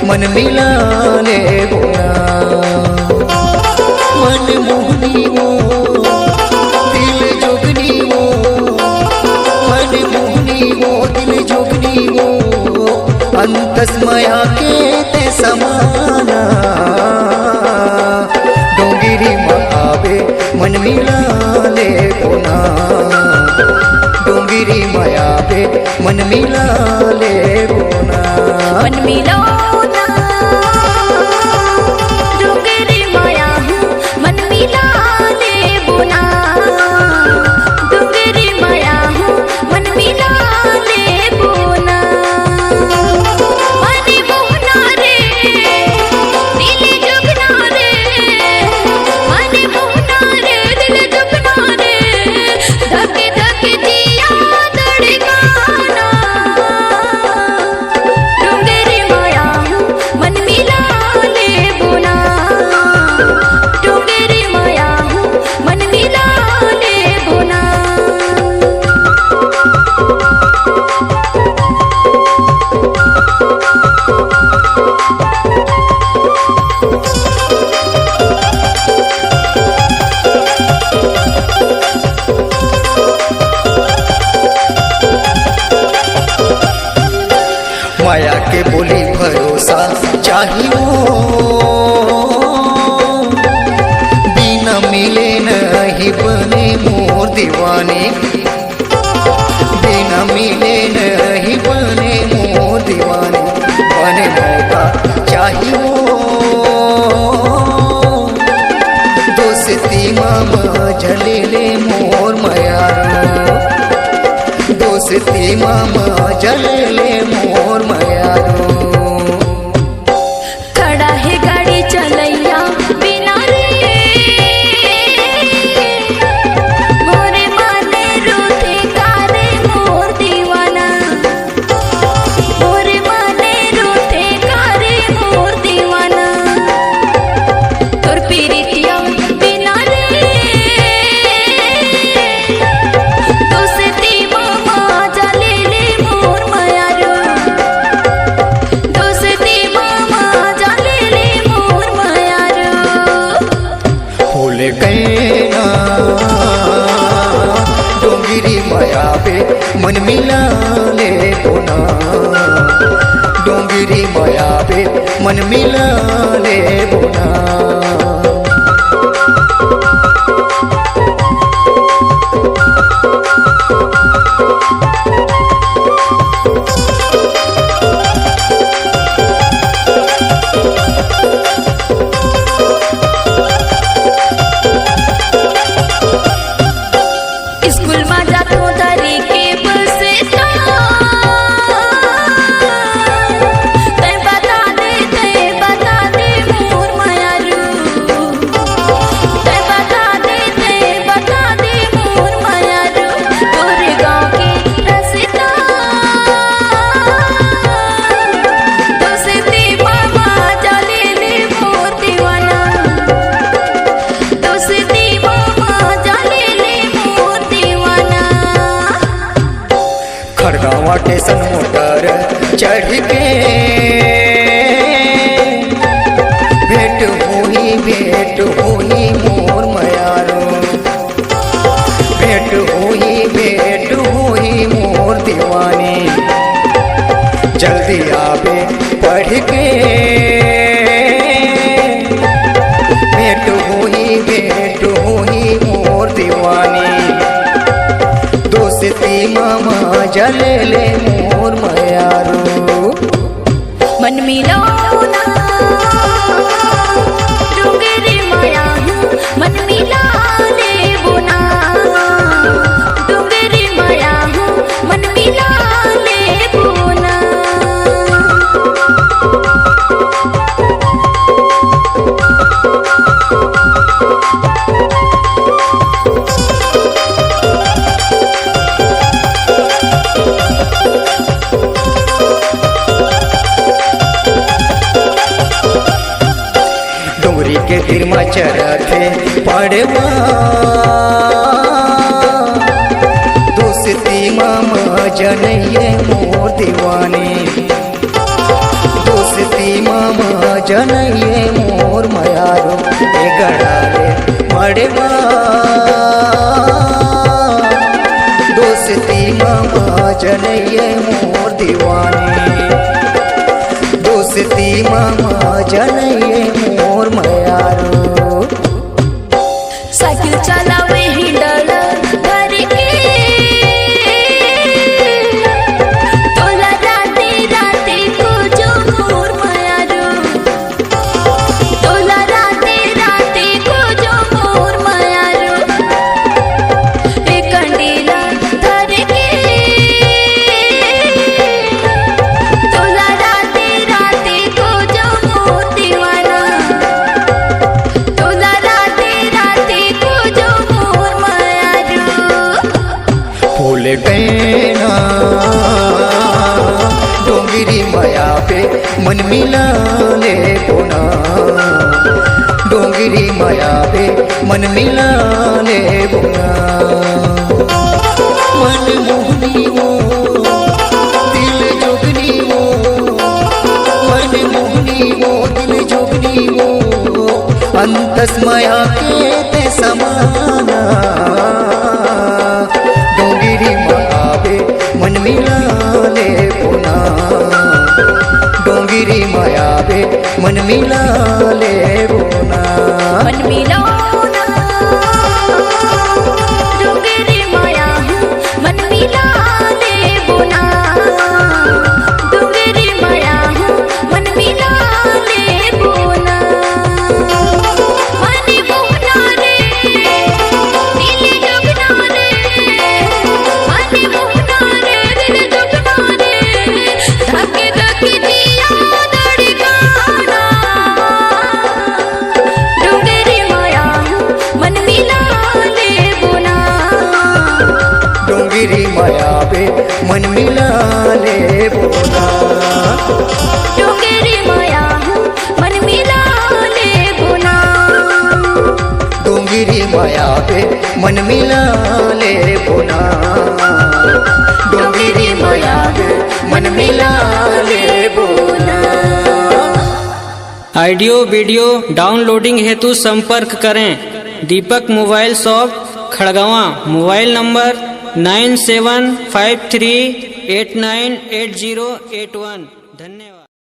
मन मिला ले बोना। मन मोहनी वो दिल जोगनी वो, मन मोहनी वो दिल जोगनी वो, अंतस माया के ते समाना। डोंगिरी महावे मन मिला ले बोना, डोंगिरी माया पे मन मिला ले बोना। मन मिला ना डोंगिरी माया हूँ मन मिला ले बोना, डोंगिरी माया हूँ मन मिला ले बोना। मन मोहना रे दिल जुगना रे, मन मोहना रे दिल जुगना रे, धक धक जिया धड़काना। डोंगिरी माया हूँ मन मिला ले बोना, डोंगिरी माया हूँ मन मिला ले बोना। माया के बोली भरोसा चाहिए, बिना मिले नहीं बने मोर दीवाने, बिना मिले नहीं बने मोर दीवाने। बने मौका चाहिए दोस्ती मामा जले ले मोर मयारो, दोस्ती मामा जले ले मोर मयारो। खड़ा है गाड़ी चलैया बिना रे, मोरे माने रूठे कारे मोर दीवाना, मोरे माने रूठे कारे मोर दीवाना। तोर पीरितिया बिना रे दोस्ती मामा जले ले मोर मयारो, दोस्ती मामा जले ले मोर मयारो। फूल कहना डोंगिरी माया पे मन मिला ले बोना, डोंगिरी माया पे मन मिला ले बोना। स्कूल में जातो धरी के बसे तै बता दे मोर मयारू, तै बता दे मोर मयारू। तोरे गाँव के रस्ता दोस्ती मामा जले ले मोर दीवाना, दोस्ती मामा जले ले मोर दीवाना। खड़गावा स्टेशन मोटर चढ़ के भेंट हुई मोर मयारो, भेंट हुई मोर दीवानी। जल्दी आवे पढ़ के भेंट हुई मोर दीवानी। दोस्ती मामा जले ले मोर मयारो। मन मिला ना डोंगिरी माया हूँ मन मिला ले बोना, डोंगिरी माया हूँ मन मिला ले बोना। डोंगरी के तीर में चरथे पड़वा, दोस्ती मामा जनैये मोर दीवानी, दोस्ती मामा जनइए मोर मयारो ए गड़ाले मड़ेवा दोस्ती मामा जनइए मोर दीवानी दोस्ती मामा जनइए मोर मयारो साइकिल चलावे हिंडल घर के तोला राते राते को जो मोर मयारो तोला राते राते को जो मोर मयारो एक कंडीला घर के तोला राते राते को जो मोर दीवाना तोला राते राते को जो मोर मयारो फूल गैना डोंगिरी माया पे मन मिला ले बोना डोंगिरी माया पे मन मिला ले बोना मन मोहनी वो दिल जोगनी वो मन मोहनी वो दिल जोगनी वो अंतस माया के ते समाना डोंगिरी माया पे मन मिला ले बोना डोंगिरी माया पे मन मिला ले बोना मन मिलाना डोंगरी माया हूँ मन मिला ले बोना डोंगरी माया हूँ मन मिला ले बोना मन मोहना रे दिल जगना रे मन मोहना रे दिल जगना रे धके धके दिया धड़काना डोंगरी माया हूँ मन मिला ले बोना डोंगिरी माया पे मन मिला ले बोना डोंगरी माया हूँ मन मिला ले बोना डोंगिरी माया पे मन मिला ले बोना डोंगिरी माया पे मन मिला ले बोना ऑडियो वीडियो डाउनलोडिंग हेतु संपर्क करें Deepak mobile shop Khadgawan mobile number 9753898081 धन्यवाद।